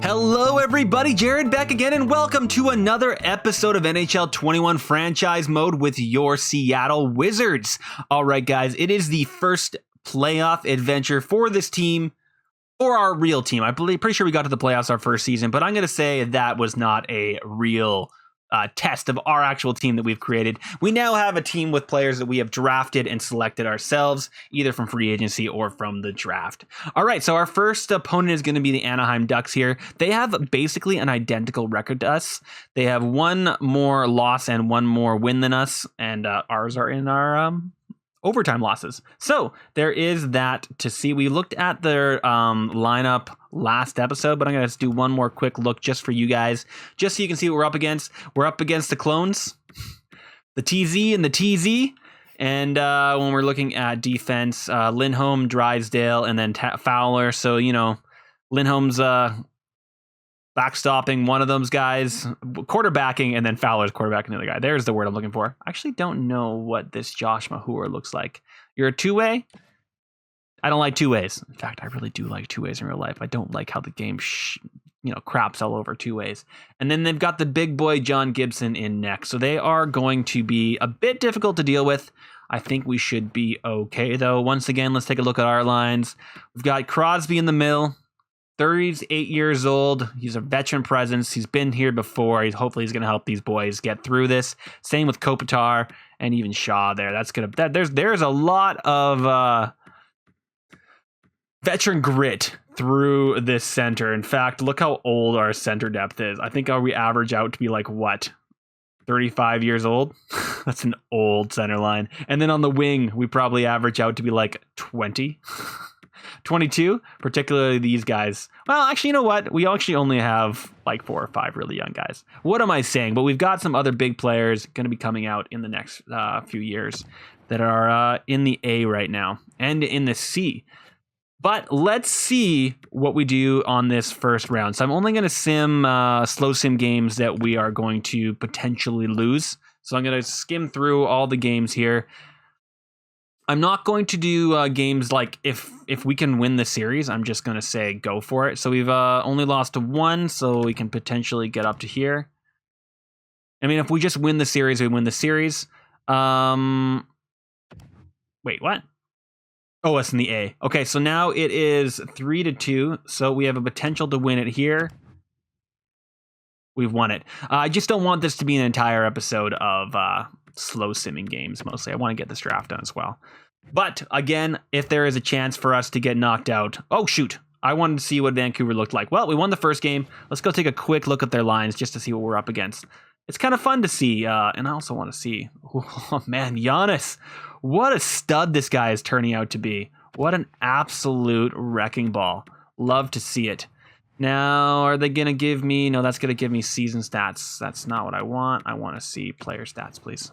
Hello everybody, Jared back again, and welcome to another episode of NHL 21 Franchise Mode with your Seattle Wizards. All right, guys, it is the first playoff adventure for this team, or our real team. Pretty sure we got to the playoffs our first season, but I'm going to say that was not a real test of our actual team that we've created. We now have a team with players that we have drafted and selected ourselves, either from free agency or from the draft. All right, so our first opponent is going to be the Anaheim Ducks here. They have basically an identical record to us. They have one more loss and one more win than us, and ours are in our overtime losses. So there is that to see. We looked at their lineup last episode, but I'm going to do one more quick look just for you guys, just so you can see what we're up against. We're up against the clones, the TZ and the TZ. And when we're looking at defense, Lindholm, Drysdale, and then Fowler. So, you know, Lindholm's backstopping one of those guys, quarterbacking, and then Fowler's quarterbacking the other guy. There's the word I'm looking for. I actually don't know what this Josh Mahur looks like. You're a two-way? I don't like two-ways. In fact, I really do like two-ways in real life. I don't like how the game craps all over two-ways. And then they've got the big boy John Gibson in next. So they are going to be a bit difficult to deal with. I think we should be okay, though. Once again, let's take a look at our lines. We've got Crosby in the middle. 38 years old. He's a veteran presence. He's been here before. Hopefully he's going to help these boys get through this. Same with Kopitar and even Shaw there. There's a lot of veteran grit through this center. In fact, look how old our center depth is. I think we average out to be like, what, 35 years old? That's an old center line. And then on the wing, we probably average out to be like 20. 22, particularly these guys. Well, actually, you know what? We actually only have like 4 or 5 really young guys. What am I saying? But we've got some other big players going to be coming out in the next few years that are in the A right now and in the C. But let's see what we do on this first round. So I'm only going to slow sim games that we are going to potentially lose. So I'm going to skim through all the games here. I'm not going to do games like if we can win the series. I'm just going to say go for it. So we've only lost to 1, so we can potentially get up to here. I mean, if we just win the series, we win the series. Wait, what? Oh, it's in the A. Okay, so now it is 3-2. So we have a potential to win it here. We've won it. I just don't want this to be an entire episode of slow simming games mostly. I want to get this draft done as well. But again, if there is a chance for us to get knocked out, oh shoot, I wanted to see what Vancouver looked like. Well, we won the first game. Let's go take a quick look at their lines just to see what we're up against. It's kind of fun to see, and I also want to see, oh man, Giannis. What a stud this guy is turning out to be. What an absolute wrecking ball. Love to see it. Now, are they going to give me, no, that's going to give me season stats. That's not what I want. I want to see player stats, please.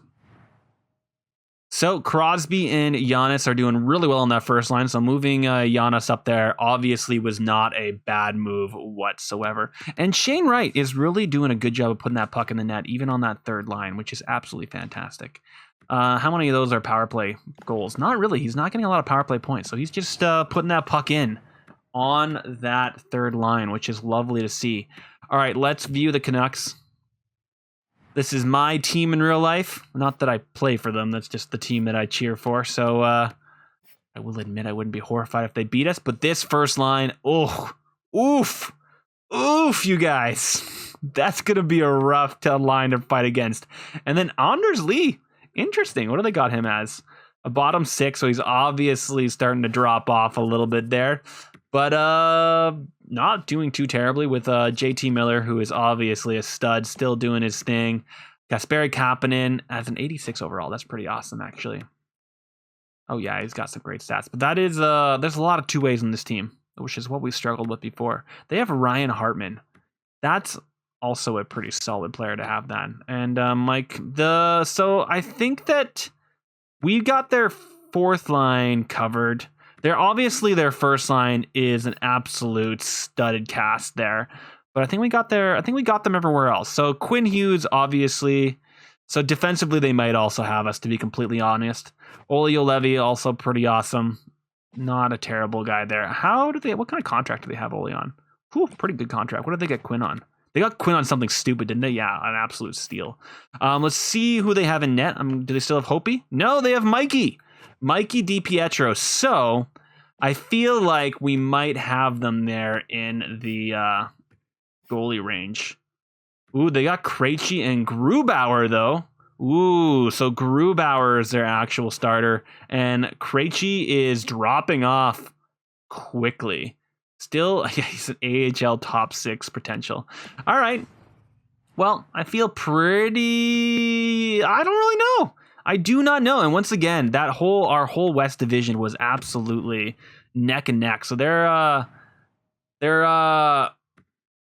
So Crosby and Giannis are doing really well on that first line. So moving Giannis up there obviously was not a bad move whatsoever. And Shane Wright is really doing a good job of putting that puck in the net, even on that third line, which is absolutely fantastic. How many of those are power play goals? Not really. He's not getting a lot of power play points. So he's just putting that puck in on that third line, which is lovely to see. All right, let's view the Canucks. This is my team in real life. Not that I play for them. That's just the team that I cheer for. So I will admit I wouldn't be horrified if they beat us. But this first line, oof, you guys. That's going to be a rough line to fight against. And then Anders Lee. Interesting. What do they got him as? A bottom 6. So he's obviously starting to drop off a little bit there. But not doing too terribly with JT Miller, who is obviously a stud, still doing his thing. Kasperi Kapanen has an 86 overall. That's pretty awesome, actually. Oh, yeah, he's got some great stats. But that is, there's a lot of two ways in this team, which is what we struggled with before. They have Ryan Hartman. That's also a pretty solid player to have that. And so I think that we got their fourth line covered. Their first line is an absolute studded cast there. But I think we got them everywhere else. So Quinn Hughes, obviously, So defensively, they might also have us, to be completely honest. Olio Levy, also pretty awesome. Not a terrible guy there. What kind of contract do they have Oli on? Whew, pretty good contract. What did they get Quinn on? They got Quinn on something stupid, didn't they? Yeah, an absolute steal. Let's see who they have in net. Do they still have Hopi? No, they have Mikey DiPietro. So I feel like we might have them there in the goalie range. Ooh, they got Krejci and Grubauer, though. Ooh, so Grubauer is their actual starter, and Krejci is dropping off quickly. Still, yeah, he's an AHL top 6 potential. All right. Well, I feel pretty... I don't really know. I do not know. And once again, our whole West Division was absolutely neck and neck. So their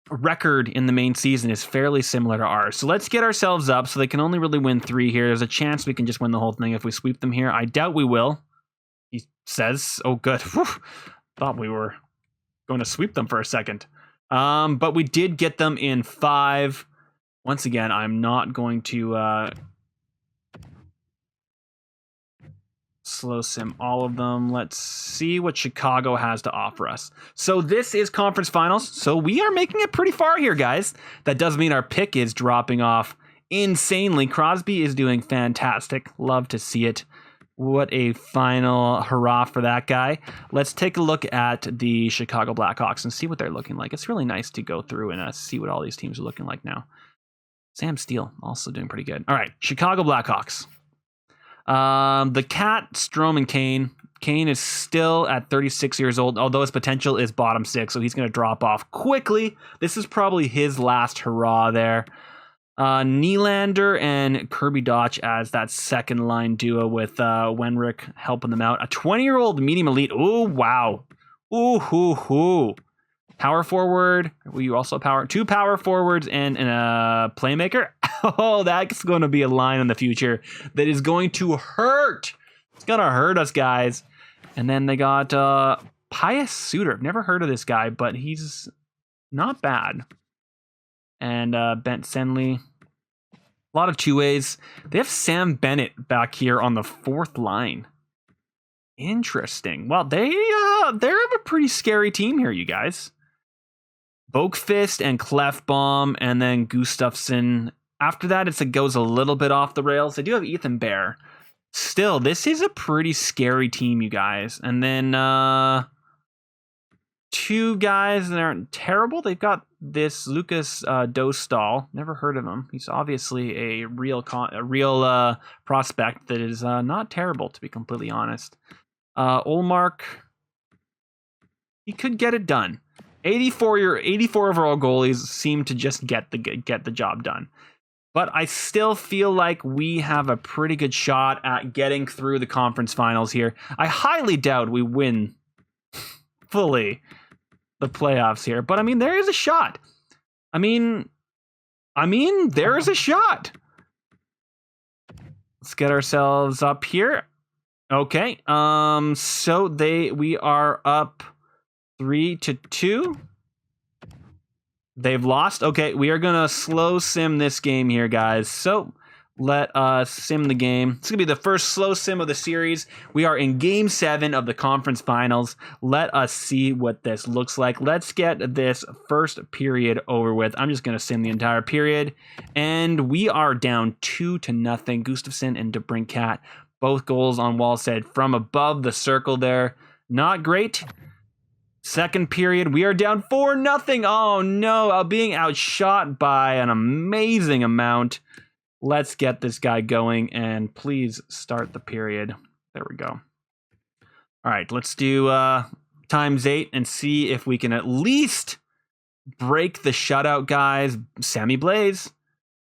record in the main season is fairly similar to ours. So let's get ourselves up. So they can only really win 3 here. There's a chance we can just win the whole thing if we sweep them here. I doubt we will. He says, oh, good. Whew. Thought we were going to sweep them for a second. But we did get them in 5. Once again, I'm not going to slow sim all of them. Let's see what Chicago has to offer us. So this is conference finals. So we are making it pretty far here, guys. That does mean our pick is dropping off insanely. Crosby is doing fantastic. Love to see it. What a final hurrah for that guy. Let's take a look at the Chicago Blackhawks and see what they're looking like. It's really nice to go through and see what all these teams are looking like now. Sam Steele also doing pretty good. All right, Chicago Blackhawks. The Cat, Strome, and Kane. Kane is still at 36 years old, although his potential is bottom 6, so he's going to drop off quickly. This is probably his last hurrah there. Nylander and Kirby Dach as that second line duo with Wenrick helping them out. A 20-year-old medium elite. Oh, wow. Ooh, hoo, hoo. Power forward. Will you also power? 2 power forwards and a playmaker. Oh, that's going to be a line in the future that is going to hurt. It's going to hurt us, guys. And then they got Pius Suter. I've never heard of this guy, but he's not bad. And Bent Senley. A lot of 2-ways. They have Sam Bennett back here on the 4th line. Interesting. Well, they're a pretty scary team here, you guys. Boakfist and Clefbaum, and then Gustafsson. After that, it goes a little bit off the rails. They do have Ethan Bear. Still, this is a pretty scary team, you guys. And then 2 guys that aren't terrible. They've got this Lucas Dostal. Never heard of him. He's obviously a real prospect that is not terrible, to be completely honest. Olmark, he could get it done. 84 overall goalies seem to just get the job done. But I still feel like we have a pretty good shot at getting through the conference finals here. I highly doubt we win fully the playoffs here, but I mean, there is a shot. I mean, there is a shot. Let's get ourselves up here. Okay. So we are up 3-2. They've lost. Okay, we are going to slow sim this game here, guys. So let us sim the game. It's going to be the first slow sim of the series. We are in Game 7 of the conference finals. Let us see what this looks like. Let's get this first period over with. I'm just going to sim the entire period. And we are down 2-0. Gustafsson and DeBrincat, both goals on Wallstead from above the circle there. Not great. Second period, we are down 4-0. Oh no, being outshot by an amazing amount. Let's get this guy going and please start the period. There we go. All right, let's do ×8 and see if we can at least break the shutout, guys. Sammy Blaze.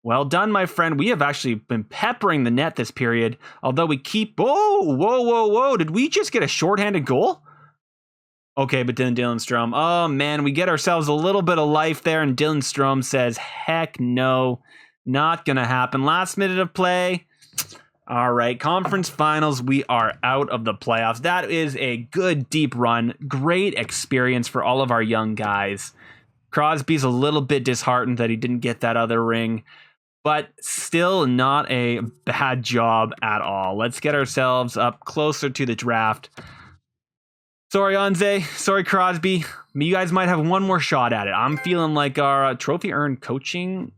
Well done, my friend. We have actually been peppering the net this period, although we keep... Whoa. Did we just get a shorthanded goal? Okay, but Dylan Strome. Oh, man, we get ourselves a little bit of life there, and Dylan Strome says, heck no, not going to happen. Last minute of play. All right, conference finals, we are out of the playoffs. That is a good, deep run. Great experience for all of our young guys. Crosby's a little bit disheartened that he didn't get that other ring. but still not a bad job at all. Let's get ourselves up closer to the draft. Sorry, Anze. Sorry, Crosby. You guys might have one more shot at it. I'm feeling like our trophy earned coaching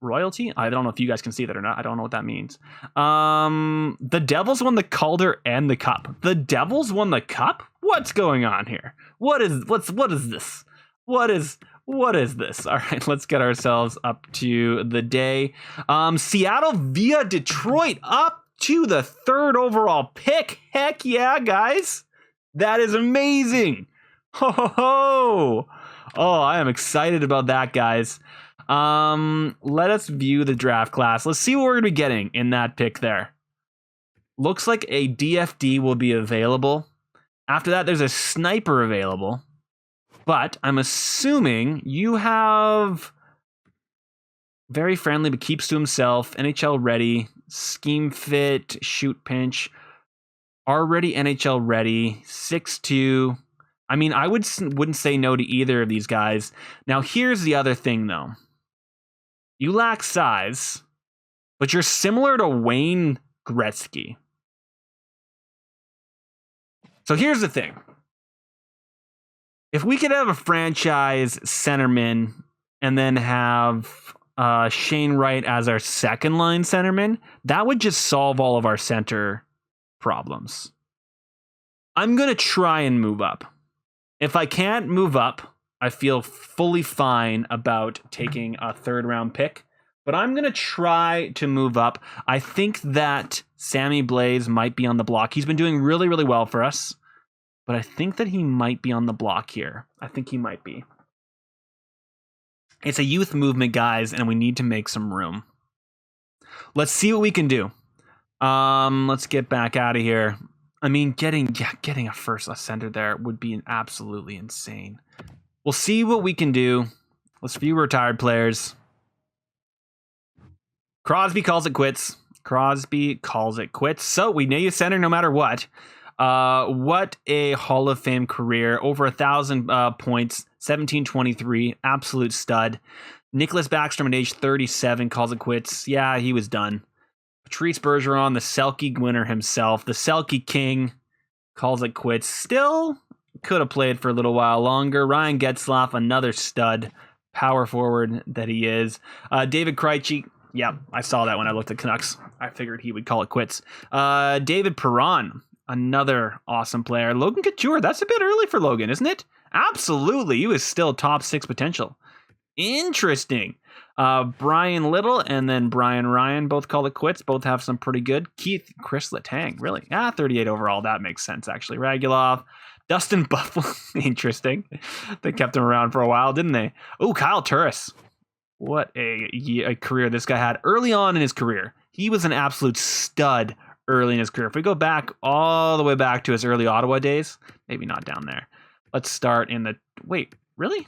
royalty. I don't know if you guys can see that or not. I don't know what that means. The Devils won the Calder and the Cup. The Devils won the Cup? What's going on here? What is this? What is this? All right, let's get ourselves up to the day. Seattle via Detroit up to the 3rd overall pick. Heck yeah, guys. That is amazing. Ho ho ho. Oh, I am excited about that, guys. Let us view the draft class. Let's see what we're going to be getting in that pick there. Looks like a DFD will be available. After that, there's a sniper available. But I'm assuming you have very friendly but keeps to himself, NHL ready, scheme fit, shoot pinch, already NHL ready, 6'2". I mean, I wouldn't say no to either of these guys. Now, here's the other thing, though. You lack size, but you're similar to Wayne Gretzky. So here's the thing. If we could have a franchise centerman and then have Shane Wright as our second line centerman, that would just solve all of our center problems. I'm going to try and move up. If I can't move up, I feel fully fine about taking a 3rd round pick, but I'm going to try to move up. I think that Sammy Blais might be on the block. He's been doing really, really well for us, but I think that he might be on the block here. I think he might be. It's a youth movement, guys, and we need to make some room. Let's see what we can do. Let's get back out of here. I mean, getting a center there would be absolutely insane. We'll see what we can do. Let's view retired players. Crosby calls it quits. So we need a center no matter what. What a Hall of Fame career. Over 1,000 points. 1723. Absolute stud. Nicholas Backstrom at age 37 calls it quits. Yeah, he was done. Patrice Bergeron, the Selke winner himself. The Selke King calls it quits. Still could have played for a little while longer. Ryan Getzlaf, another stud power forward that he is. David Krejci, yeah, I saw that when I looked at Canucks. I figured he would call it quits. David Perron, another awesome player. Logan Couture, that's a bit early for Logan, isn't it? Absolutely, he was still top 6 potential. Interesting. Brian Little and then Brian Ryan both call it quits. Both have some pretty good. Chris Letang, really? 38 overall. That makes sense, actually. Radulov, Dustin Buffalo. Interesting. They kept him around for a while, didn't they? Oh, Kyle Turris. What a career this guy had early on in his career. He was an absolute stud early in his career. If we go back all the way back to his early Ottawa days, maybe not down there. Let's start in the... Wait, really?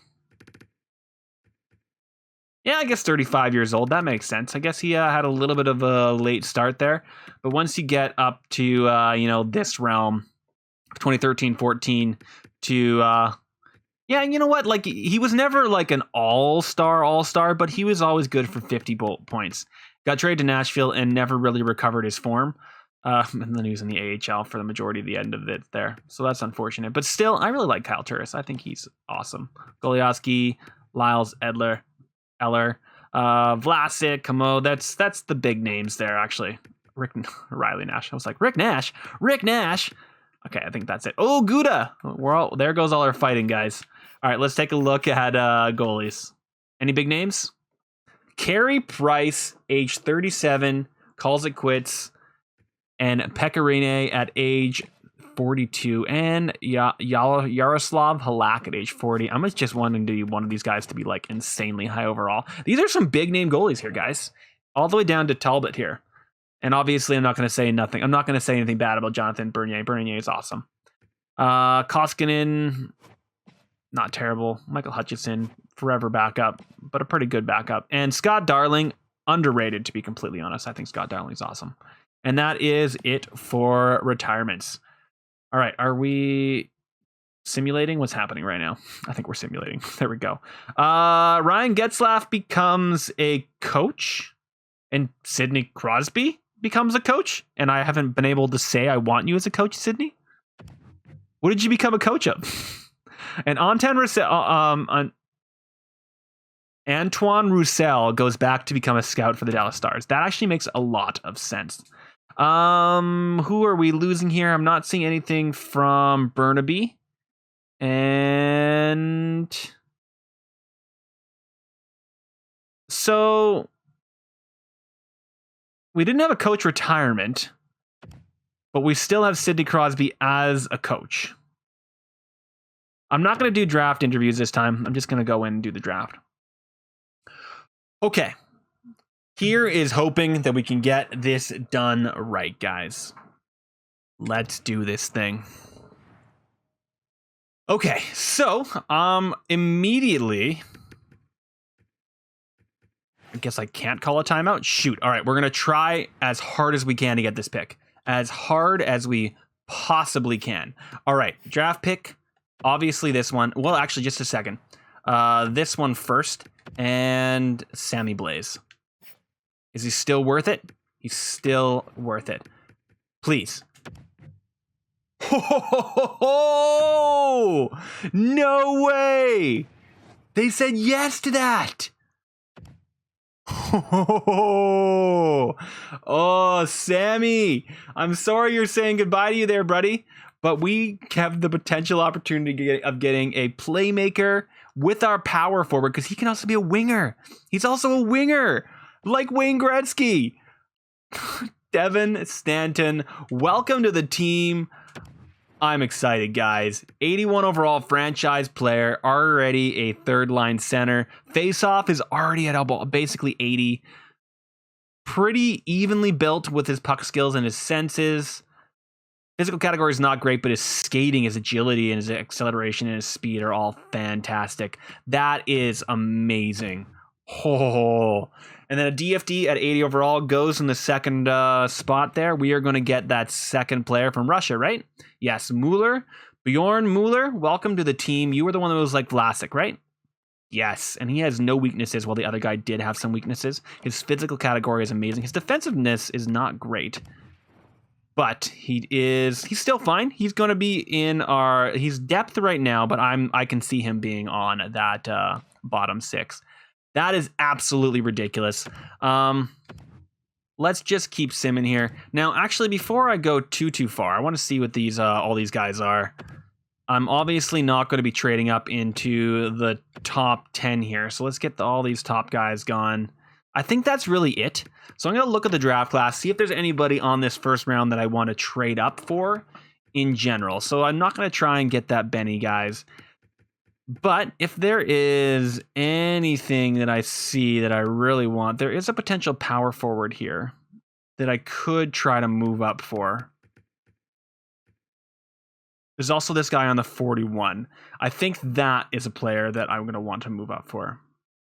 Yeah, I guess 35 years old. That makes sense. I guess he had a little bit of a late start there. But once you get up to, this realm, 2013-14 to... yeah, you know what? Like, he was never like an all-star, but he was always good for 50 points. Got traded to Nashville and never really recovered his form. And then he was in the AHL for the majority of the end of it there. So that's unfortunate. But still, I really like Kyle Turris. I think he's awesome. Goliaski, Lyles Eller, Vlasic, Camo. That's the big names there, actually. Riley Nash. I was like, Rick Nash. Okay, I think that's it. Oh, Gouda. There goes all our fighting, guys. All right, let's take a look at goalies. Any big names? Carey Price, age 37, calls it quits. And Pecorine at age 42. And Yaroslav Halak at age 40. I'm just wanting to one of these guys to be like insanely high overall. These are some big name goalies here, guys. All the way down to Talbot here. And obviously, I'm not going to say nothing. I'm not going to say anything bad about Jonathan Bernier. Bernier is awesome. Koskinen, not terrible. Michael Hutchison, forever backup, but a pretty good backup. And Scott Darling, underrated, to be completely honest. I think Scott Darling is awesome. And that is it for retirements. All right, are we simulating what's happening right now? I think we're simulating. There we go. Ryan Getzlaf becomes a coach. and Sidney Crosby becomes a coach, and I haven't been able to say I want you as a coach, Sidney? What did you become a coach of? And Antoine Roussel goes back to become a scout for the Dallas Stars. That actually makes a lot of sense. Who are we losing here? I'm not seeing anything from Burnaby. And so we didn't have a coach retirement, but we still have Sidney Crosby as a coach. I'm not going to do draft interviews this time. I'm just going to go in and do the draft. Okay. Here is hoping that we can get this done right, guys. Let's do this thing. Okay, so immediately, I guess I can't call a timeout. Shoot. All right, we're going to try as hard as we can to get this pick. As hard as we possibly can. All right, draft pick. Obviously this one. Well, actually, just a second. This one first. And Sammy Blaze. Is he still worth it? He's still worth it. Please. Oh, no way. They said yes to that. Oh, Sammy. I'm sorry you're saying goodbye to you there, buddy. But we have the potential opportunity of getting a playmaker with our power forward, because he can also be a winger. He's also a winger, like Wayne Gretzky. Devin Stanton, welcome to the team. I'm excited, guys. 81 overall franchise player, already a third-line center. Face-off is already at basically 80. Pretty evenly built with his puck skills and his senses. Physical category is not great, but his skating, his agility, and his acceleration and his speed are all fantastic. That is amazing. Oh. And then a DFD at 80 overall goes in the second spot there. We are going to get that second player from Russia, right? Yes, Mueller. Bjorn Mueller, welcome to the team. You were the one that was like Vlasic, right? Yes, and he has no weaknesses, while the other guy did have some weaknesses. His physical category is amazing. His defensiveness is not great. But he's still fine. He's going to be in he's depth right now, but I can see him being on that bottom six. That is absolutely ridiculous. Let's just keep simming here. Now, actually, before I go too far, I want to see what these all these guys are. I'm obviously not going to be trading up into the top 10 here. So let's get all these top guys gone. I think that's really it. So I'm going to look at the draft class, see if there's anybody on this first round that I want to trade up for in general. So I'm not going to try and get that Benny, guys. But if there is anything that I see that I really want, there is a potential power forward here that I could try to move up for. There's also this guy on the 41. I think that is a player that I'm going to want to move up for.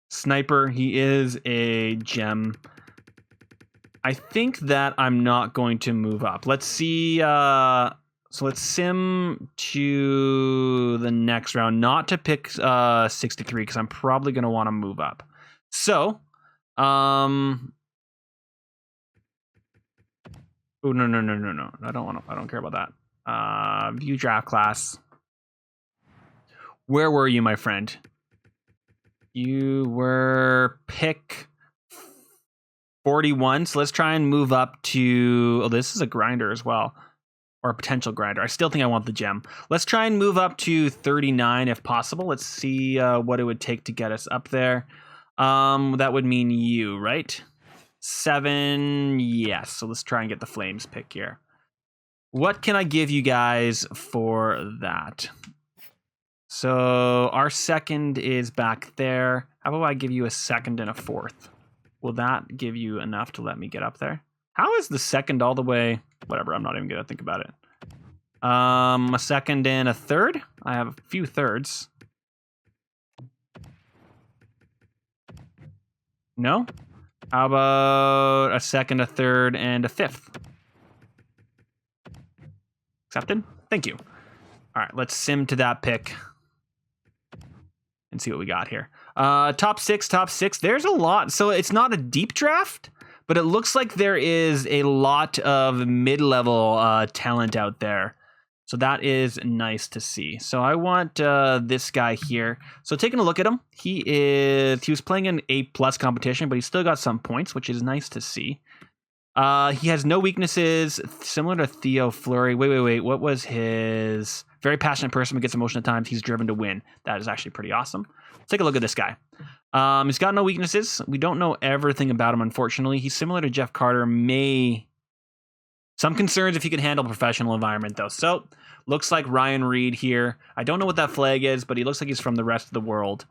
Sniper, he is a gem. I think that I'm not going to move up. Let's see. So let's sim to the next round. Not to pick 63, because I'm probably going to want to move up. So, oh, no. I don't care about that. View draft class. Where were you, my friend? You were pick 41. So let's try and move up to... Oh, this is a grinder as well. Or a potential grinder. I still think I want the gem. Let's try and move up to 39 if possible. Let's see what it would take to get us up there. That would mean you, right? 7. Yes. So let's try and get the Flames pick here. What can I give you guys for that? So our second is back there. How about I give you a second and a fourth? Will that give you enough to let me get up there? How is the second all the way? Whatever, I'm not even going to think about it. A second and a third? I have a few thirds. No? How about a second, a third, and a fifth? Accepted? Thank you. All right, let's sim to that pick and see what we got here. Top six. There's a lot. So it's not a deep draft, but it looks like there is a lot of mid-level talent out there. So that is nice to see. So I want this guy here. So taking a look at him, he was playing an A+ competition, but he's still got some points, which is nice to see. He has no weaknesses, similar to Theo Fleury. Wait. What was his? Very passionate person who gets emotion at times. He's driven to win. That is actually pretty awesome. Let's take a look at this guy. He's got no weaknesses. We don't know everything about him, unfortunately. He's similar to Jeff Carter. Some concerns if he can handle a professional environment, though. So, looks like Ryan Reed here. I don't know what that flag is, but he looks like he's from the rest of the world.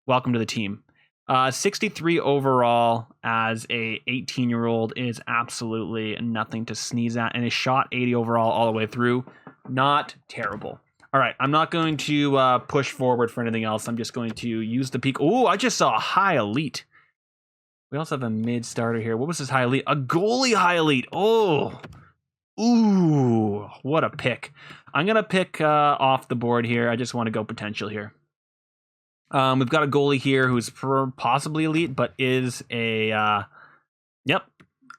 Welcome to the team. 63 overall as a 18-year-old is absolutely nothing to sneeze at. And his shot 80 overall all the way through. Not terrible. All right, I'm not going to push forward for anything else. I'm just going to use the peak. Oh, I just saw a high elite. We also have a mid starter here. What was his high elite? A goalie high elite. Oh, ooh, what a pick. I'm going to pick off the board here. I just want to go potential here. We've got a goalie here who's possibly elite, but is an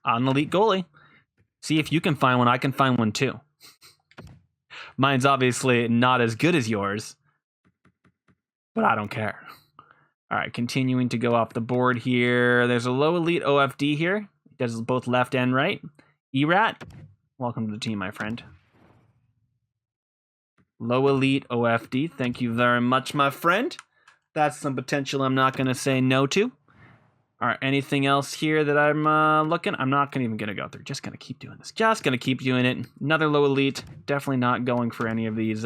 elite goalie. See if you can find one. I can find one too. Mine's obviously not as good as yours, but I don't care. All right, continuing to go off the board here. There's a low elite OFD here. Does both left and right. Erat, welcome to the team, my friend. Low elite OFD. Thank you very much, my friend. That's some potential I'm not going to say no to. All right, anything else here that I'm looking? I'm not even going to go through. Just going to keep doing this. Just going to keep doing it. Another low elite. Definitely not going for any of these.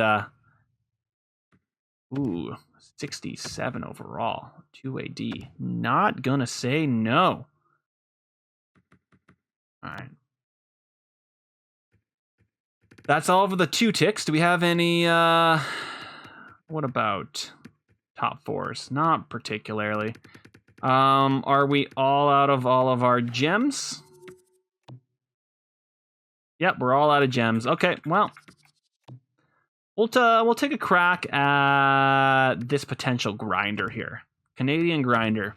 67 overall. 2 AD. Not going to say no. All right. That's all for the 2 ticks. Do we have any... what about top 4s? Not particularly. Are we all out of all of our gems? Yep, we're all out of gems. Okay, well, we'll take a crack at this potential grinder here. Canadian grinder.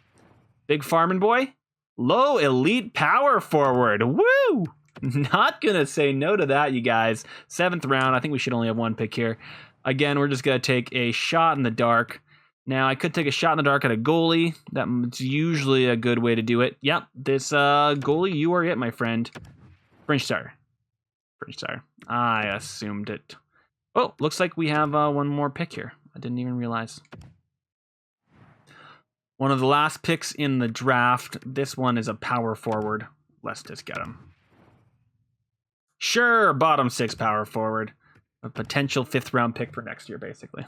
Big farming boy. Low elite power forward. Woo! Not gonna say no to that, you guys. 7th round. I think we should only have 1 pick here. Again, we're just gonna take a shot in the dark. Now, I could take a shot in the dark at a goalie. That's usually a good way to do it. Yep, this goalie, you are it, my friend. French star. I assumed it. Oh, looks like we have 1 more pick here. I didn't even realize. One of the last picks in the draft. This one is a power forward. Let's just get him. Sure, bottom 6 power forward. A potential 5th round pick for next year, basically.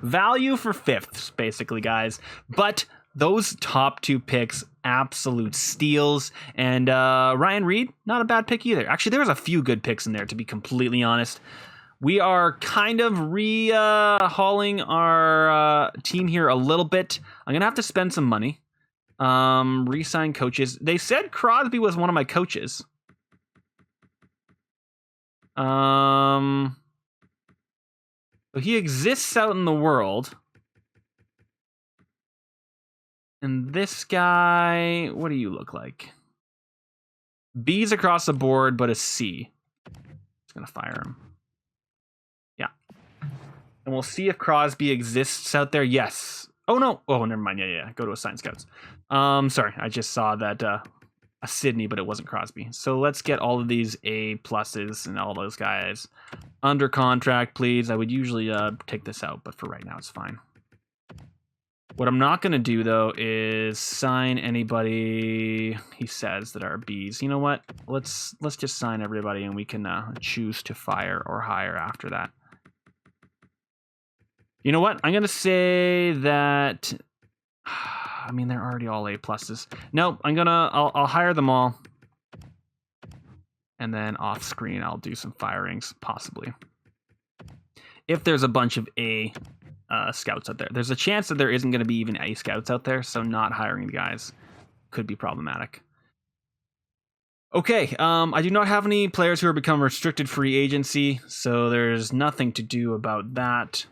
Value for 5ths, basically, guys. But those top 2 picks, absolute steals. And Ryan Reed, not a bad pick either. Actually, there was a few good picks in there, to be completely honest. We are kind of hauling our team here a little bit. I'm going to have to spend some money. Re-sign coaches. They said Crosby was one of my coaches. So he exists out in the world. And this guy, what do you look like? B's across the board, but a C. Just gonna fire him. Yeah. And we'll see if Crosby exists out there. Yes. Oh, no. Oh, never mind. Yeah. Go to Assign Scouts. Sorry. I just saw that a Sydney, but it wasn't Crosby. So let's get all of these A pluses and all those guys under contract, please. I would usually take this out, but for right now, it's fine. What I'm not going to do, though, is sign anybody he says that are Bs. You know what? Let's just sign everybody, and we can choose to fire or hire after that. You know what? I'm going to say that... I mean, they're already all A pluses. No, I'll hire them all. And then off screen, I'll do some firings, possibly. If there's a bunch of A scouts out there. There's a chance that there isn't going to be even A scouts out there, so not hiring the guys could be problematic. Okay, I do not have any players who are become restricted free agency, so there's nothing to do about that.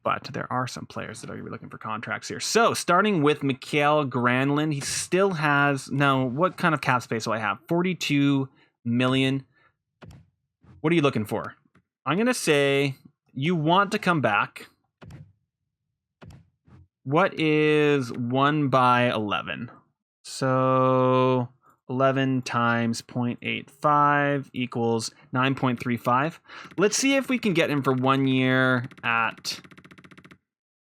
but there are some players that are looking for contracts here. So starting with Mikael Granlund, he still has, now what kind of cap space do I have? 42 million. What are you looking for? I'm going to say you want to come back. What is 1 by 11? So 11 times 0.85 equals 9.35. Let's see if we can get him for 1 year at,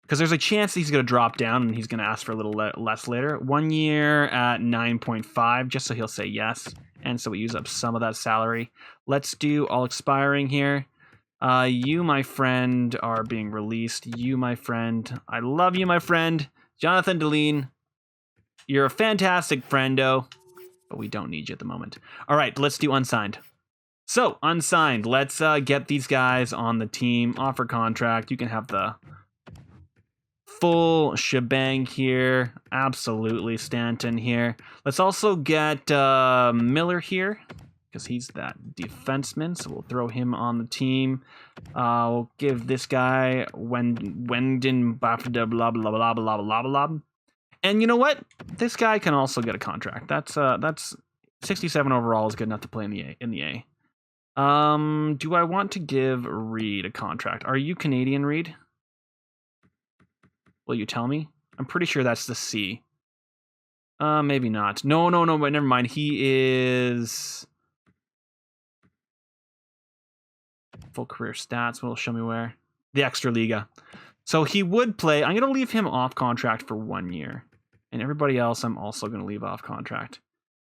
because there's a chance he's going to drop down and he's going to ask for a little less later. 1 year at 9.5, just so he'll say yes. And so we use up some of that salary. Let's do all expiring here. You, my friend, are being released. You, my friend. I love you, my friend. Jonathan Deline. You're a fantastic friendo, but we don't need you at the moment. All right, let's do unsigned. So, unsigned. Let's get these guys on the team. Offer contract. You can have the full shebang here. Absolutely, Stanton here. Let's also get Miller here, because he's that defenseman, so we'll throw him on the team. We'll give this guy Wendon blah blah blah blah blah blah blah blah. And you know what? This guy can also get a contract. That's 67 overall is good enough to play in the A. Do I want to give Reed a contract? Are you Canadian, Reed? Will you tell me? I'm pretty sure that's the C. Maybe not. No, but never mind. He is full career stats. Will show me where. The Extra Liga. So he would play. I'm going to leave him off contract for 1 year. And everybody else I'm also going to leave off contract.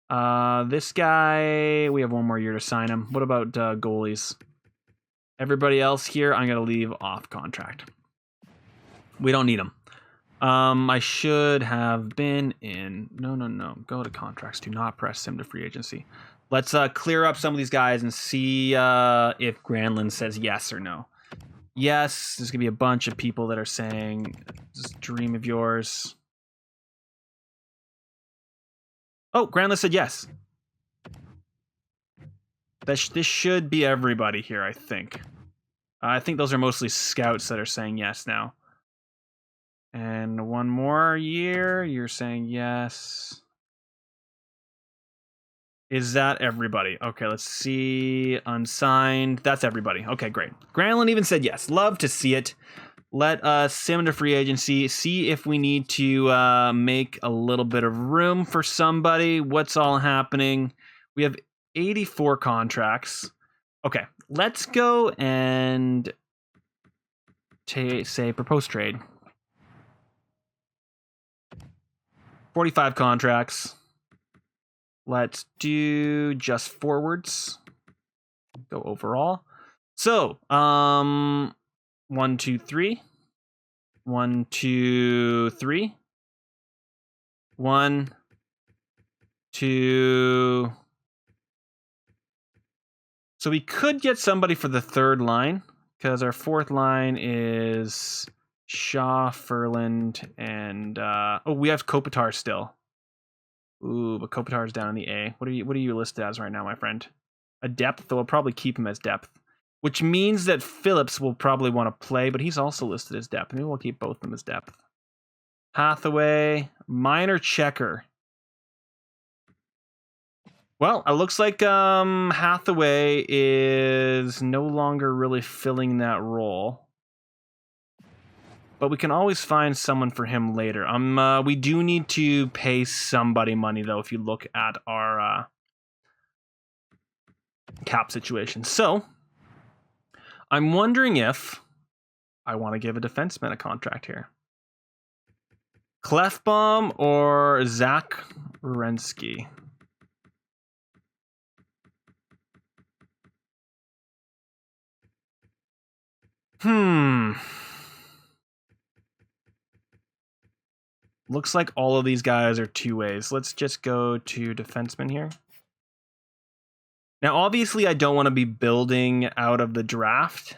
This guy, we have 1 more year to sign him. What about goalies? Everybody else here, I'm going to leave off contract. We don't need them. I should have been in. No. Go to contracts. Do not press sim to free agency. Let's clear up some of these guys and see if Granlund says yes or no. Yes, there's going to be a bunch of people that are saying, this dream of yours. Oh, Granlund said yes. This should be everybody here, I think. I think those are mostly scouts that are saying yes now. And 1 more year, you're saying yes. Is that everybody? Okay, let's see. Unsigned. That's everybody. Okay, great. Granlund even said yes. Love to see it. Let us sim to free agency. See if we need to make a little bit of room for somebody. What's all happening? We have 84 contracts. Okay, let's go and say propose trade. 45 contracts. Let's do just forwards. Go overall. So, 1, 2, 3. 1, 2, 3. 1, 2. So we could get somebody for the 3rd line, because our 4th line is Shaw, Furland, and we have Kopitar still. Ooh, but Kopitar's down in the A. What are you listed as right now, my friend? A depth, though we'll probably keep him as depth. Which means that Phillips will probably want to play, but he's also listed as depth. Maybe we'll keep both of them as depth. Hathaway, minor checker. Well, it looks like Hathaway is no longer really filling that role. But we can always find someone for him later. We do need to pay somebody money, though, if you look at our cap situation. So, I'm wondering if I want to give a defenseman a contract here. Clefbaum or Zach Werenski? Looks like all of these guys are 2 ways. Let's just go to defenseman here. Now, obviously, I don't want to be building out of the draft.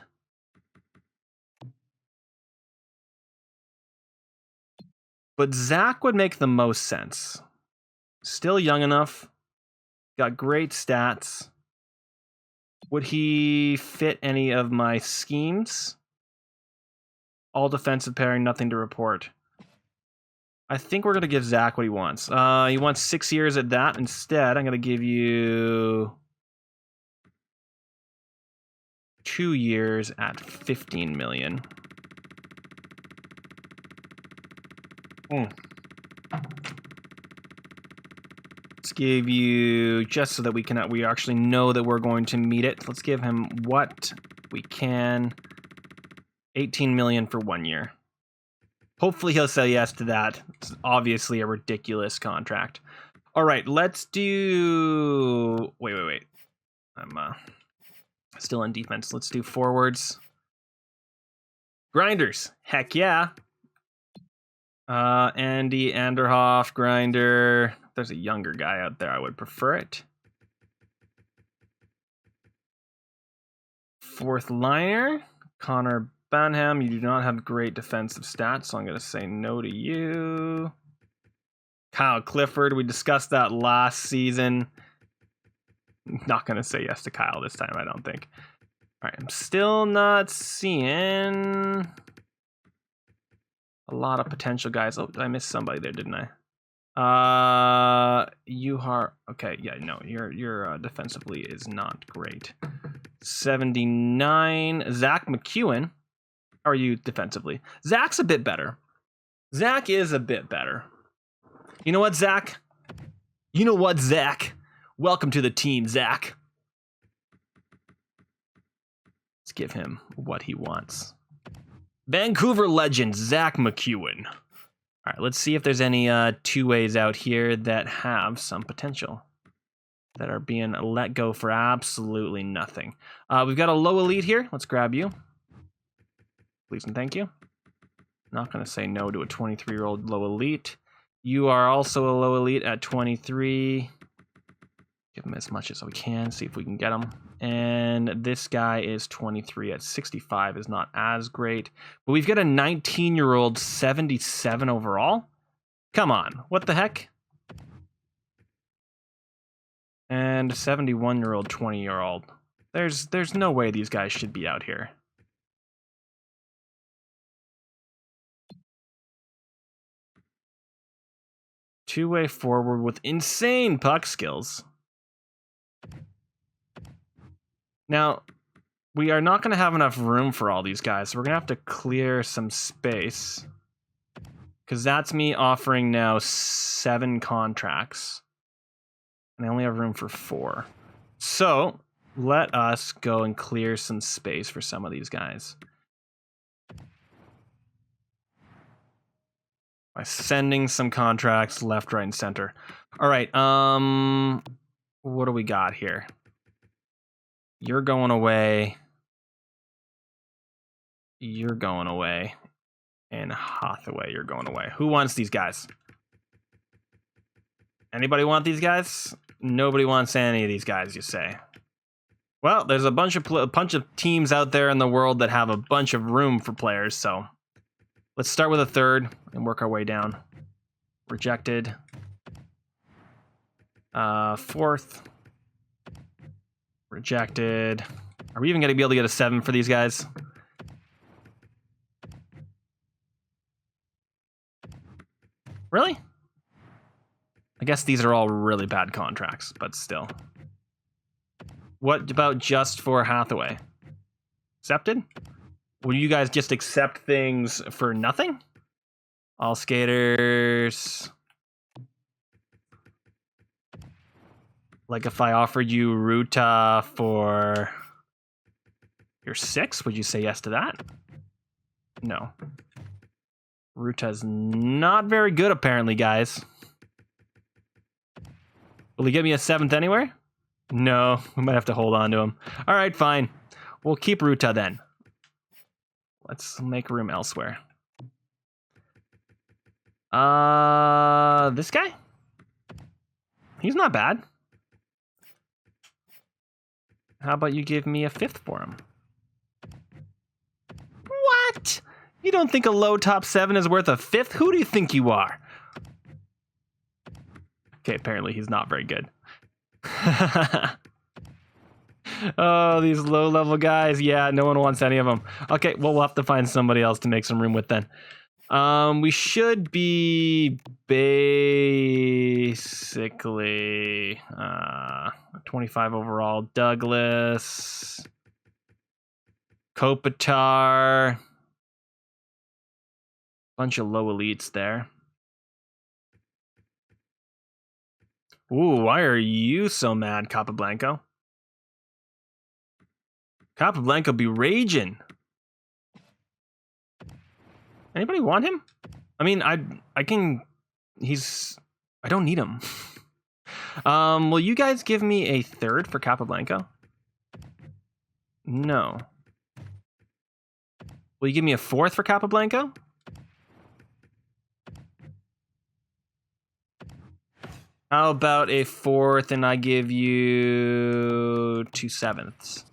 But Zach would make the most sense. Still young enough. Got great stats. Would he fit any of my schemes? All defensive pairing, nothing to report. I think we're going to give Zach what he wants. He wants 6 years at that. Instead, I'm going to give you 2 years at 15 million. Let's give you, just so that we actually know that we're going to meet it. Let's give him what we can. 18 million for 1 year. Hopefully he'll say yes to that. It's obviously a ridiculous contract. All right, let's do... Wait. I'm still on defense. Let's do forwards. Grinders. Heck yeah. Andy Anderhoff, grinder. If there's a younger guy out there, I would prefer it. Fourth liner. Connor Banham, you do not have great defensive stats, so I'm going to say no to you. Kyle Clifford, we discussed that last season. Not going to say yes to Kyle this time, I don't think. All right, I'm still not seeing a lot of potential guys. Oh, I missed somebody there, didn't I? You are okay. Yeah, no, your defensively is not great. 79. Zach McEwen. How are you defensively? Zach's a bit better. Zach is a bit better. You know what, Zach? Welcome to the team, Zach. Let's give him what he wants. Vancouver legend, Zach McEwen. All right, let's see if there's any two-ways out here that have some potential, that are being let go for absolutely nothing. We've got a low elite here. Let's grab you. Please and thank you. Not going to say no to a 23-year-old low elite. You are also a low elite at 23. Give him as much as we can, see if we can get him. And this guy is 23 at 65, is not as great. But we've got a 19-year-old 77 overall. Come on, what the heck? And a 71-year-old 20-year-old. There's no way these guys should be out here. Two-way forward with insane puck skills. Now, we are not going to have enough room for all these guys, so we're going to have to clear some space. Because that's me offering now 7 contracts. And I only have room for 4. So, let us go and clear some space for some of these guys. By sending some contracts left, right, and center. All right, what do we got here? You're going away. You're going away. And Hathaway, you're going away. Who wants these guys? Anybody want these guys? Nobody wants any of these guys, you say. Well, there's a bunch of teams out there in the world that have a bunch of room for players, so let's start with a third and work our way down. Rejected. Fourth. Rejected. Are we even going to be able to get a 7 for these guys? Really? I guess these are all really bad contracts, but still. What about just for Hathaway? Accepted? Will you guys just accept things for nothing? All skaters. Like if I offered you Ruta for your 6, would you say yes to that? No. Ruta's not very good, apparently, guys. Will he give me a 7th anywhere? No, we might have to hold on to him. All right, fine. We'll keep Ruta then. Let's make room elsewhere. This guy? He's not bad. How about you give me a 5th for him? What? You don't think a low top 7 is worth a 5th? Who do you think you are? Okay, apparently he's not very good. Oh, these low-level guys. Yeah, no one wants any of them. Okay, well, we'll have to find somebody else to make some room with then. We should be basically 25 overall. Douglas, Kopitar, bunch of low elites there. Ooh, why are you so mad, Capablanco? Capablanco be raging. Anybody want him? I mean, I don't need him. Will you guys give me a third for Capablanco? No. Will you give me a fourth for Capablanco? How about a fourth and I give you 2/7?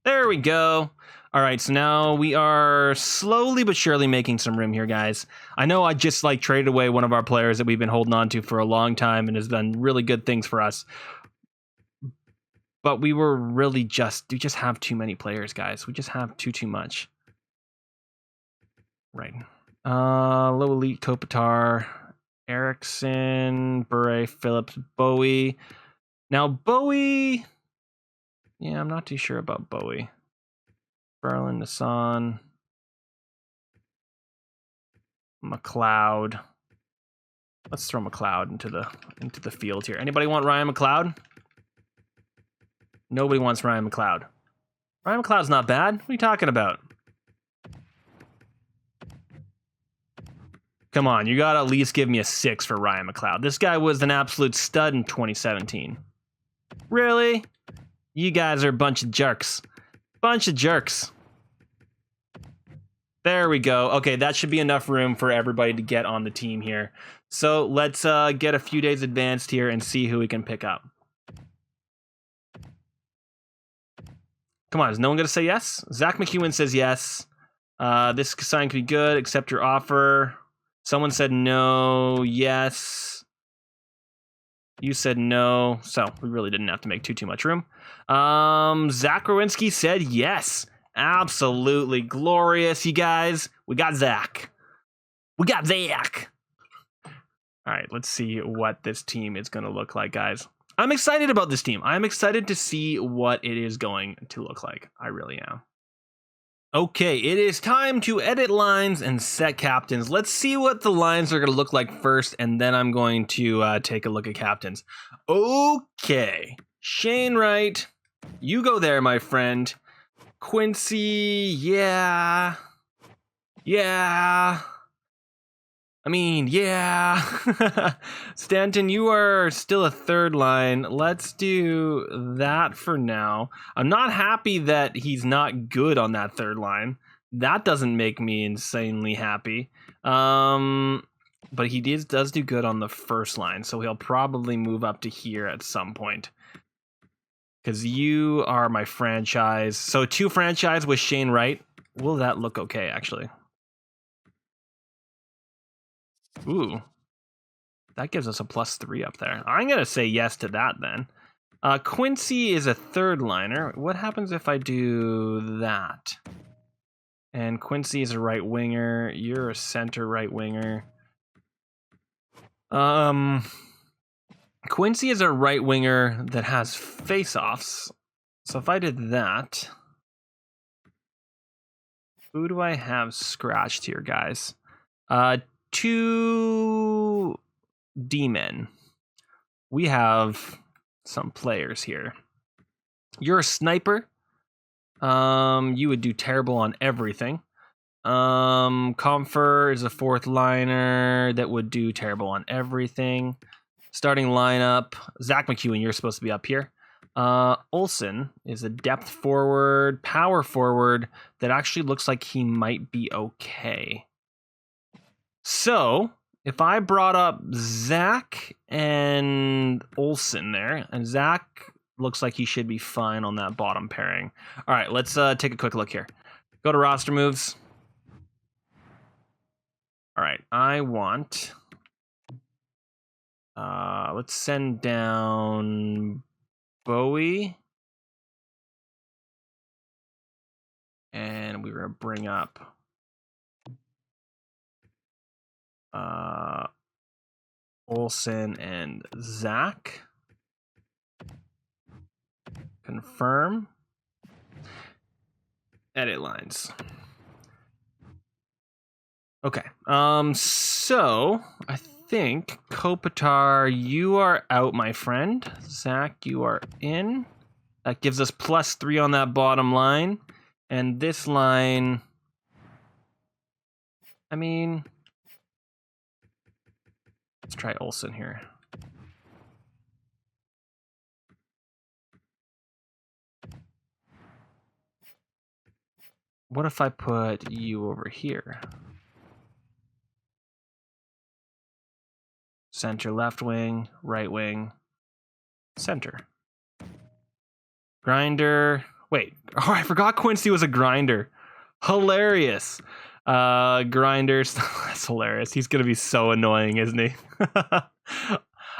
There we go. All right, so now we are slowly but surely making some room here, guys. I know I just traded away one of our players that we've been holding on to for a long time and has done really good things for us. But we just have too many players, guys. We just have too much. Right. Low elite, Kopitar, Erickson, Bure, Phillips, Bowie. Now Bowie, yeah, I'm not too sure about Bowie. Berlin, Nassan, McLeod. Let's throw McLeod into the field here. Anybody want Ryan McLeod? Nobody wants Ryan McLeod. Ryan McLeod's not bad. What are you talking about? Come on, you gotta at least give me a 6 for Ryan McLeod. This guy was an absolute stud in 2017. Really? You guys are a bunch of jerks. Bunch of jerks. There we go. Okay, that should be enough room for everybody to get on the team here. So let's get a few days advanced here and see who we can pick up. Come on, is no one going to say yes? Zach McEwen says yes. This sign could be good, accept your offer. Someone said no, yes. You said no, so we really didn't have to make too much room. Zach Rowinski said yes. Absolutely glorious, you guys. We got Zach. We got Zach. All right, let's see what this team is going to look like, guys. I'm excited about this team. I'm excited to see what it is going to look like. I really am. Okay, it is time to edit lines and set captains. Let's see what the lines are going to look like first, and then I'm going to take a look at captains. Okay, Shane Wright, you go there, my friend. Quincy, yeah. I mean, yeah. Stanton, you are still a third line. Let's do that for now. I'm not happy that he's not good on that third line. That doesn't make me insanely happy. But he does do good on the first line, so he'll probably move up to here at some point. Because you are my franchise. So 2 franchise with Shane Wright. Will that look okay, actually? Ooh. That gives us a +3 up there. I'm going to say yes to that then. Quincy is a third liner. What happens if I do that? And Quincy is a right winger. You're a center right winger. Quincy is a right winger that has face-offs. So if I did that, who do I have scratched here, guys? 2 D-men. We have some players here. You're a sniper. You would do terrible on everything. Comfer is a 4th liner that would do terrible on everything. Starting lineup, Zach McEwen, you're supposed to be up here. Olsen is a depth forward, power forward that actually looks like he might be okay. So, if I brought up Zach and Olsen there, and Zach looks like he should be fine on that bottom pairing. All right, let's take a quick look here. Go to roster moves. All right, I want... let's send down Bowie. And we're going to bring up Olsen and Zach. Confirm. Edit lines. Okay. So I think Kopitar, you are out, my friend. Zach, you are in. That gives us +3 on that bottom line. And this line, I mean, let's try Olsen here. What if I put you over here? Center, left wing, right wing, center. Grinder. Wait. Oh, I forgot Quincy was a grinder. Hilarious. Grinders. That's hilarious. He's going to be so annoying, isn't he?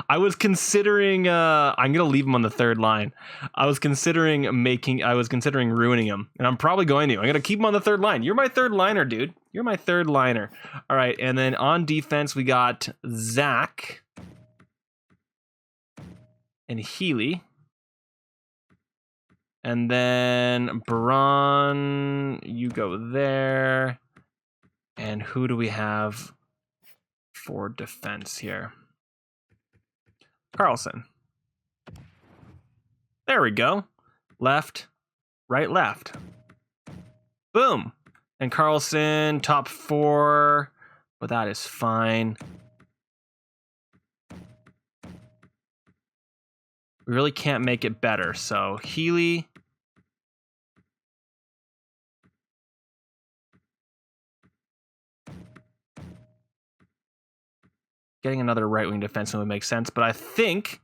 I was considering I'm gonna leave him on the third line. I was considering ruining him, and I'm probably going to. I'm gonna keep him on the third line. You're my third liner, dude. You're my third liner. All right, and then on defense we got Zach and Healy, and then Braun, you go there. And who do we have for defense here? Carlson. There we go. Left, right, left. Boom. And Carlson, top 4. But that is fine. We really can't make it better. So Healy. Getting another right-wing defenseman would make sense, but I think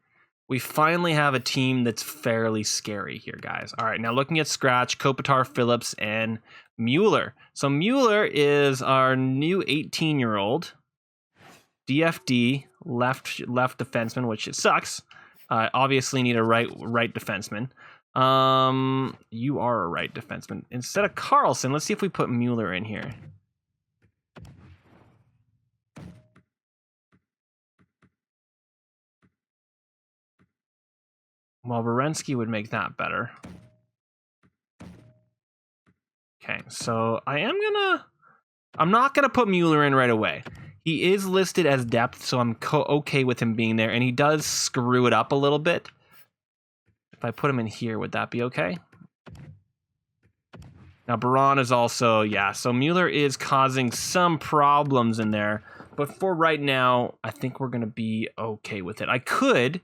we finally have a team that's fairly scary here, guys. All right, now looking at scratch, Kopitar, Phillips, and Mueller. So Mueller is our new 18-year-old DFD left defenseman, which it sucks. Obviously need a right defenseman. You are a right defenseman. Instead of Carlson, let's see if we put Mueller in here. Well, Werenski would make that better. Okay, so I'm not gonna put Mueller in right away. He is listed as depth, so I'm okay with him being there, and he does screw it up a little bit. If I put him in here, would that be okay? Now, Baron is also, yeah, so Mueller is causing some problems in there, but for right now, I think we're gonna be okay with it. I could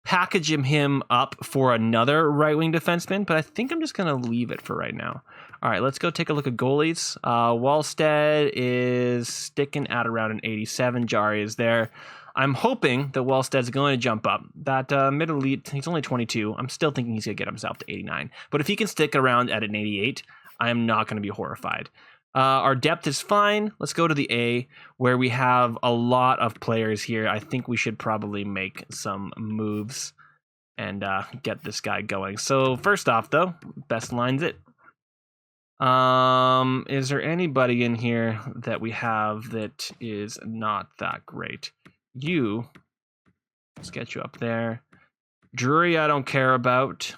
package him up for another right-wing defenseman, but I think I'm just going to leave it for right now. All right, let's go take a look at goalies. Wallstead is sticking at around an 87. Jari is there. I'm hoping that Wallstead's going to jump up. That mid-elite, he's only 22. I'm still thinking he's going to get himself to 89. But if he can stick around at an 88, I am not going to be horrified. Our depth is fine. Let's go to the A, where we have a lot of players here. I think we should probably make some moves and get this guy going. So first off, though, best lines it. Is there anybody in here that we have that is not that great? Let's get you up there. Drury, I don't care about.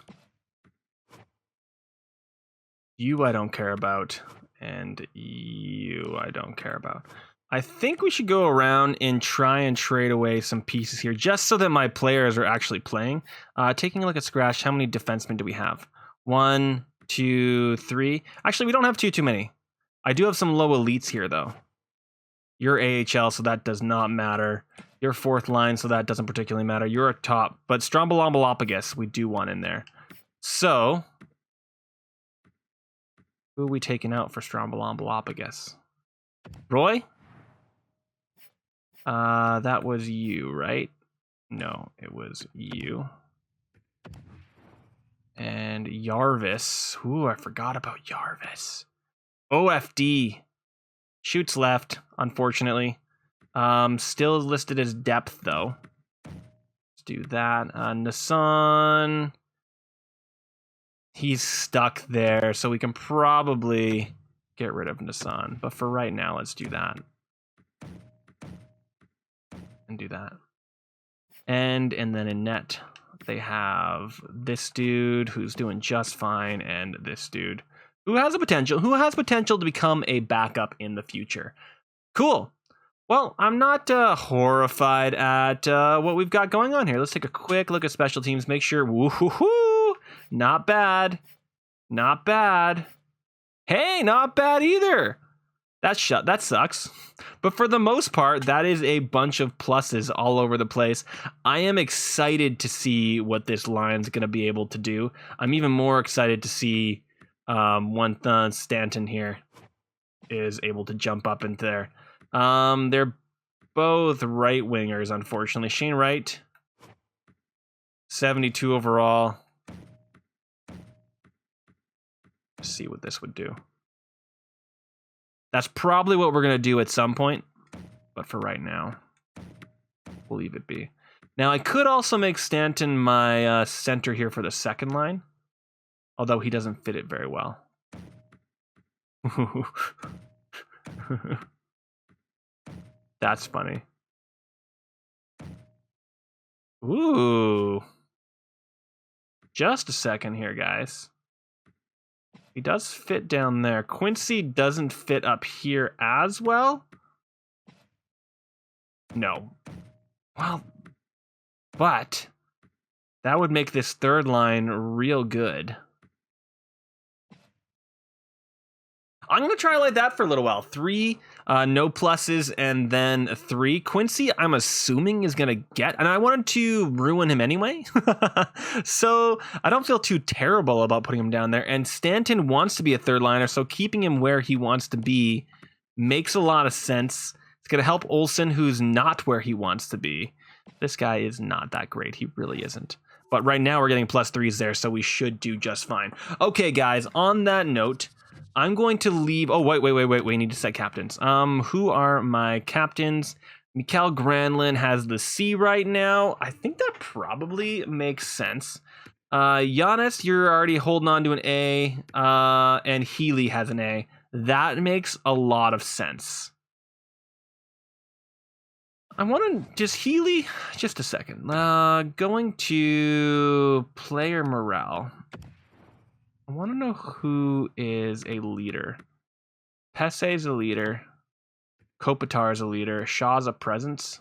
You, I don't care about. And you, I don't care about. I think we should go around and try and trade away some pieces here, just so that my players are actually playing. Taking a look at scratch, how many defensemen do we have? 1, 2, 3. Actually, we don't have too many. I do have some low elites here, though. You're AHL, so that does not matter. You're fourth line, so that doesn't particularly matter. You're a top, but Strombolombolophagus, we do want in there. So who are we taking out for Strombolombolophagus? Roy? That was you, right? No, it was you. And Jarvis. Ooh, I forgot about Jarvis. OFD. Shoots left, unfortunately. Still listed as depth, though. do that. Nassan, he's stuck there, so we can probably get rid of Nassan. But for right now, let's do that. And do that. And then in net, they have this dude who's doing just fine, and this dude who has potential to become a backup in the future. Cool. Well, I'm not horrified at what we've got going on here. Let's take a quick look at special teams. Make sure, woo-hoo-hoo, not bad. Not bad. Hey, not bad either. That sucks. But for the most part, that is a bunch of pluses all over the place. I am excited to see what this line's going to be able to do. I'm even more excited to see when Stanton here is able to jump up into there. They're both right wingers, unfortunately. Shane Wright, 72 overall. Let's see what this would do. That's probably what we're going to do at some point, but for right now, we'll leave it be. Now, I could also make Stanton my center here for the second line, although he doesn't fit it very well. That's funny. Ooh. Just a second here, guys. He does fit down there. Quincy doesn't fit up here as well. No. Well, but that would make this third line real good. I'm going to try like that for a little while. 3, no pluses, and then 3. Quincy, I'm assuming, is going to get, and I wanted to ruin him anyway. So I don't feel too terrible about putting him down there. And Stanton wants to be a third liner, so keeping him where he wants to be makes a lot of sense. It's going to help Olsen, who's not where he wants to be. This guy is not that great. He really isn't. But right now we're getting +3s there, so we should do just fine. Okay, guys, on that note, I'm going to leave. Oh, wait. We need to set captains. Who are my captains? Mikael Granlund has the C right now. I think that probably makes sense. Giannis, you're already holding on to an A. And Healy has an A. That makes a lot of sense. I want to just Healy. Just a second. Going to player morale. I want to know who is a leader. Pesce's a leader. Kopitar's a leader. Shaw's a presence.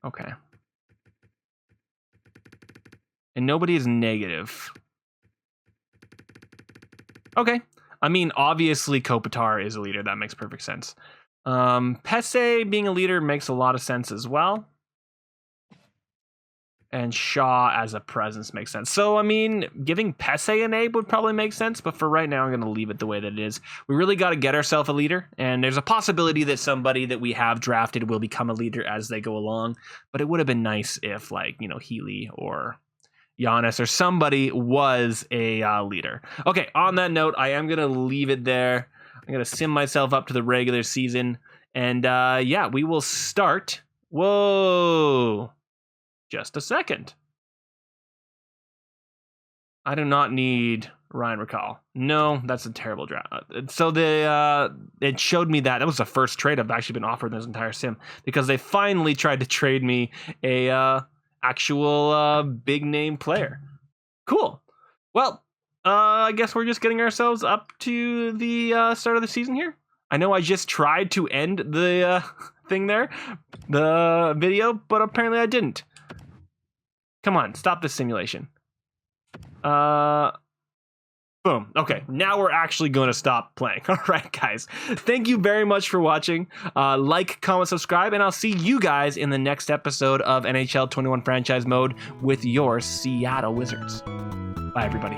Okay. And nobody is negative. Okay. I mean, obviously Kopitar is a leader. That makes perfect sense. Pesce being a leader makes a lot of sense as well. And Shaw as a presence makes sense. So, I mean, giving Pesce an A would probably make sense, but for right now, I'm going to leave it the way that it is. We really got to get ourselves a leader, and there's a possibility that somebody that we have drafted will become a leader as they go along, but it would have been nice if, like, you know, Healy or Giannis or somebody was a leader. Okay, on that note, I am going to leave it there. I'm going to sim myself up to the regular season, and yeah, we will start. Whoa. Just a second. I do not need Ryan Recall. No, that's a terrible draft. So it showed me that was the first trade I've actually been offered in this entire sim, because they finally tried to trade me a actual big name player. Cool. Well, I guess we're just getting ourselves up to the start of the season here. I know I just tried to end the thing there, the video, but apparently I didn't. Come on, stop this simulation. Boom. Okay, now we're actually going to stop playing. All right, guys. Thank you very much for watching. Like, comment, subscribe, and I'll see you guys in the next episode of NHL 21 Franchise Mode with your Seattle Wizards. Bye, everybody.